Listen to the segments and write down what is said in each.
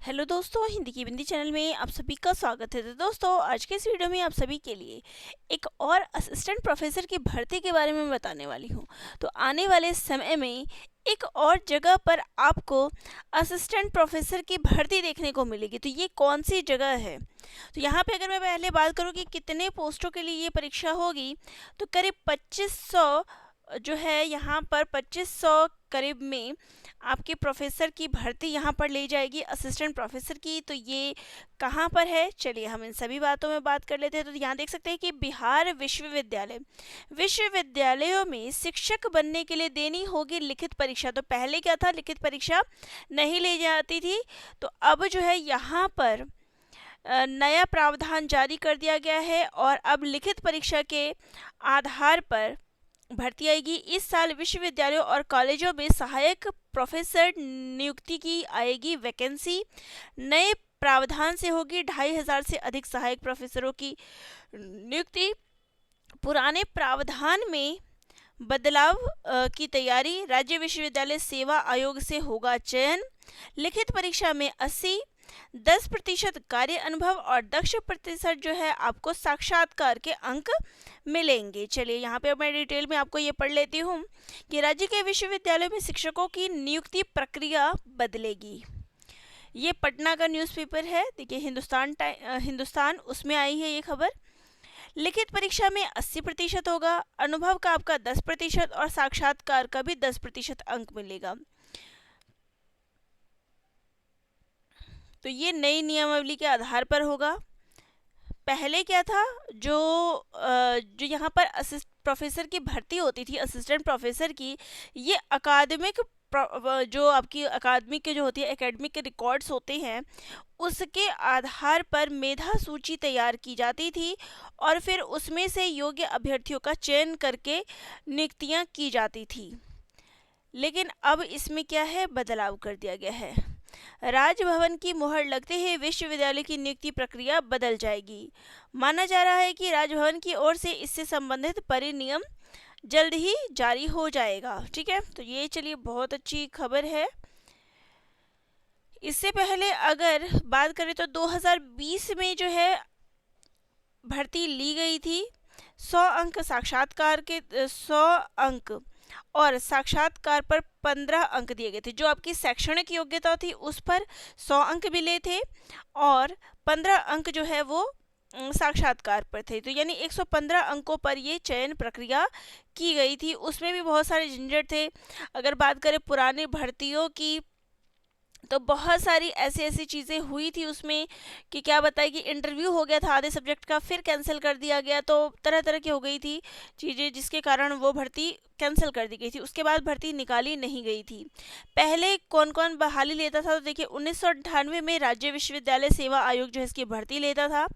Hello दोस्तों, हिंदी की बिंदी channel में आप सभी का स्वागत है। तो दोस्तों, आज के इस वीडियो में आप सभी के लिए एक और असिस्टेंट प्रोफेसर की भर्ती के बारे में बताने वाली हूँ। तो आने वाले समय में एक और जगह पर आपको असिस्टेंट प्रोफेसर की भर्ती देखने को मिलेगी। तो ये कौन सी जगह है? तो यहाँ पे अगर मैं पहले बात करूँ कि कितने पोस्टों के लिए ये परीक्षा होगी, तो करीब 2500 जो है यहाँ पर 2500 करीब में आपके प्रोफेसर की भर्ती यहाँ पर ले जाएगी असिस्टेंट प्रोफेसर की। तो ये कहाँ पर है, चलिए हम इन सभी बातों में बात कर लेते हैं। तो यहाँ देख सकते हैं कि बिहार विश्वविद्यालय विश्वविद्यालयों में शिक्षक बनने के लिए देनी होगी लिखित परीक्षा। तो पहले क्या था, लिखित परीक्षा नहीं ले जाती थी। तो अब जो है यहाँ पर नया प्रावधान जारी कर दिया गया है और अब लिखित परीक्षा के आधार पर भर्ती आएगी। इस साल विश्वविद्यालयों और कॉलेजों में सहायक प्रोफेसर नियुक्ति की आएगी वैकेंसी। नए प्रावधान से होगी 2500 से अधिक सहायक प्रोफेसरों की नियुक्ति। पुराने प्रावधान में बदलाव की तैयारी, राज्य विश्वविद्यालय सेवा आयोग से होगा चयन। लिखित परीक्षा में 80, 10% कार्य अनुभव और 10% जो है आपको साक्षात्कार के अंक मिलेंगे। चलिए यहाँ पे मैं डिटेल में आपको ये पढ़ लेती हूँ कि राज्य के विश्वविद्यालयों में शिक्षकों की नियुक्ति प्रक्रिया बदलेगी। ये पटना का न्यूज़पेपर है, देखिए हिंदुस्तान, उसमें आई है ये खबर। लिखित परीक्षा में 80% होगा, अनुभव का आपका 10% और साक्षात्कार का भी 10% अंक मिलेगा। तो ये नई नियमावली के आधार पर होगा। पहले क्या था, जो यहाँ पर असिस्ट प्रोफेसर की भर्ती होती थी असिस्टेंट प्रोफेसर की, ये अकादमिक जो आपकी अकादमिक के जो होती है एकेडमिक के रिकॉर्ड्स होते हैं उसके आधार पर मेधा सूची तैयार की जाती थी और फिर उसमें से योग्य अभ्यर्थियों का चयन करके नियुक्तियां की जाती थी। लेकिन अब इसमें क्या है, बदलाव कर दिया गया है। राजभवन की मुहर लगते ही विश्वविद्यालय की नियुक्ति प्रक्रिया बदल जाएगी। माना जा रहा है कि राजभवन की ओर से इससे संबंधित परिनियम जल्द ही जारी हो जाएगा। ठीक है, तो ये चलिए बहुत अच्छी खबर है। इससे पहले अगर बात करें तो 2020 में जो है भर्ती ली गई थी। 100 अंक साक्षात्कार के 100 अंक और साक्षात्कार पर 15 अंक दिए गए थे। जो आपकी शैक्षणिक योग्यता थी उस पर 100 अंक मिले थे और 15 अंक जो है वो साक्षात्कार पर थे। तो यानी 115 अंकों पर ये चयन प्रक्रिया की गई थी। उसमें भी बहुत सारे झंझट थे। अगर बात करें पुरानी भर्तियों की तो बहुत सारी ऐसी ऐसी चीज़ें हुई थी उसमें कि क्या बताए कि इंटरव्यू हो गया था आधे सब्जेक्ट का, फिर कैंसिल कर दिया गया। तो तरह तरह की हो गई थी चीज़ें जिसके कारण वो भर्ती कैंसिल कर दी गई थी। उसके बाद भर्ती निकाली नहीं गई थी। पहले कौन कौन बहाली लेता था, तो देखिए 1998 में राज्य विश्वविद्यालय सेवा आयोग जो है इसकी भर्ती लेता था।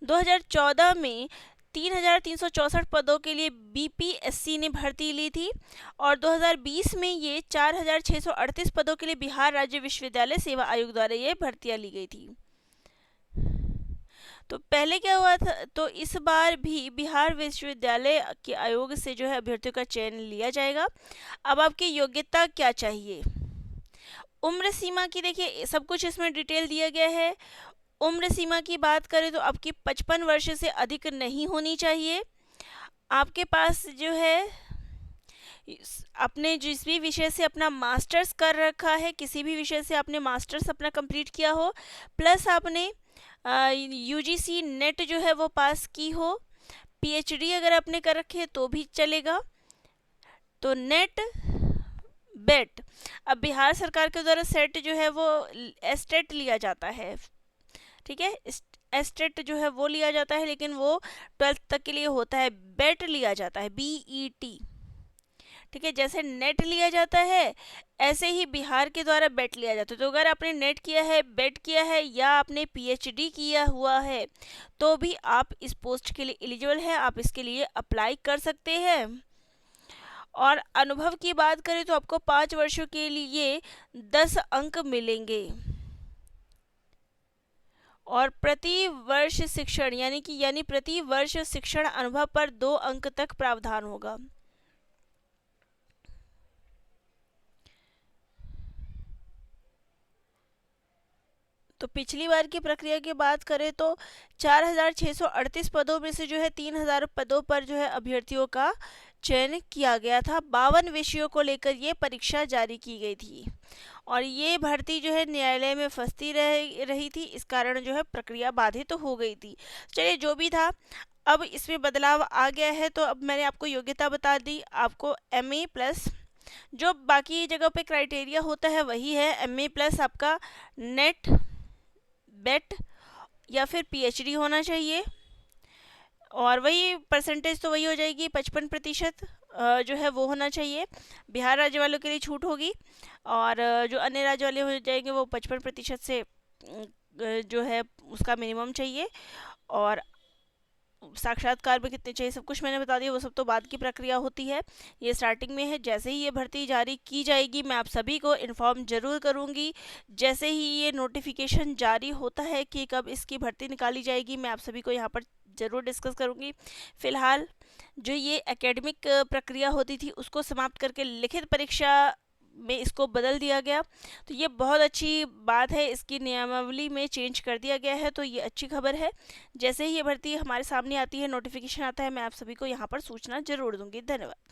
2014 में 3364 पदों के लिए बीपीएससी ने भर्ती ली थी और 2020 में ये 4638 पदों के लिए बिहार राज्य विश्वविद्यालय सेवा आयोग द्वारा ये भर्तियां ली गई थी। तो पहले क्या हुआ था, तो इस बार भी बिहार विश्वविद्यालय के आयोग से जो है अभ्यर्थियों का चयन लिया जाएगा। अब आपकी योग्यता क्या चाहिए, उम्र सीमा की देखिए सब कुछ इसमें डिटेल दिया गया है। उम्र सीमा की बात करें तो आपकी 55 वर्ष से अधिक नहीं होनी चाहिए। आपके पास जो है अपने जिस भी विषय से अपना मास्टर्स कर रखा है, किसी भी विषय से आपने मास्टर्स अपना कंप्लीट किया हो, प्लस आपने यूजीसी नेट जो है वो पास की हो। पीएचडी अगर आपने कर रखी है तो भी चलेगा। तो नेट बेट, अब बिहार सरकार के द्वारा सेट जो है वो एस्टेट लिया जाता है। ठीक है, एस्टेट जो है वो लिया जाता है, लेकिन वो 12th तक के लिए होता है। बेट लिया जाता है, बीईटी। ठीक है, जैसे नेट लिया जाता है ऐसे ही बिहार के द्वारा बेट लिया जाता है। तो अगर आपने नेट किया है, बेट किया है या आपने पीएचडी किया हुआ है तो भी आप इस पोस्ट के लिए एलिजिबल है, आप इसके लिए अप्लाई कर सकते हैं। और अनुभव की बात करें तो आपको 5 वर्षों के लिए 10 अंक मिलेंगे और प्रति वर्ष शिक्षण यानी प्रति वर्ष शिक्षण अनुभव पर 2 अंक तक प्रावधान होगा। तो पिछली बार की प्रक्रिया की बात करें तो 4,638 पदों में से जो है 3,000 पदों पर जो है अभ्यर्थियों का चयन किया गया था। 52 विषयों को लेकर ये परीक्षा जारी की गई थी और ये भर्ती जो है न्यायालय में फंसती रही थी, इस कारण जो है प्रक्रिया बाधित तो हो गई थी। चलिए जो भी था, अब इसमें बदलाव आ गया है। तो अब मैंने आपको योग्यता बता दी, आपको MA प्लस जो बाकी जगह पे क्राइटेरिया होता है वही है, MA प्लस आपका नेट बेट या फिर PhD होना चाहिए और वही परसेंटेज तो वही हो जाएगी 55% जो है वो होना चाहिए। बिहार राज्य वालों के लिए छूट होगी और जो अन्य राज्य वाले हो जाएंगे वो 55% से जो है उसका मिनिमम चाहिए। और साक्षात्कार में कितने चाहिए सब कुछ मैंने बता दिया, वो सब तो बाद की प्रक्रिया होती है, ये स्टार्टिंग में है। जैसे ही ये भर्ती जारी की जाएगी मैं आप सभी को इन्फॉर्म ज़रूर करूँगी। जैसे ही ये नोटिफिकेशन जारी होता है कि कब इसकी भर्ती निकाली जाएगी मैं आप सभी को यहाँ पर ज़रूर डिस्कस करूँगी। फ़िलहाल जो ये एकेडमिक प्रक्रिया होती थी उसको समाप्त करके लिखित परीक्षा में इसको बदल दिया गया, तो ये बहुत अच्छी बात है। इसकी नियमावली में चेंज कर दिया गया है, तो ये अच्छी खबर है। जैसे ही ये भर्ती हमारे सामने आती है, नोटिफिकेशन आता है, मैं आप सभी को यहाँ पर सूचना जरूर दूंगी। धन्यवाद।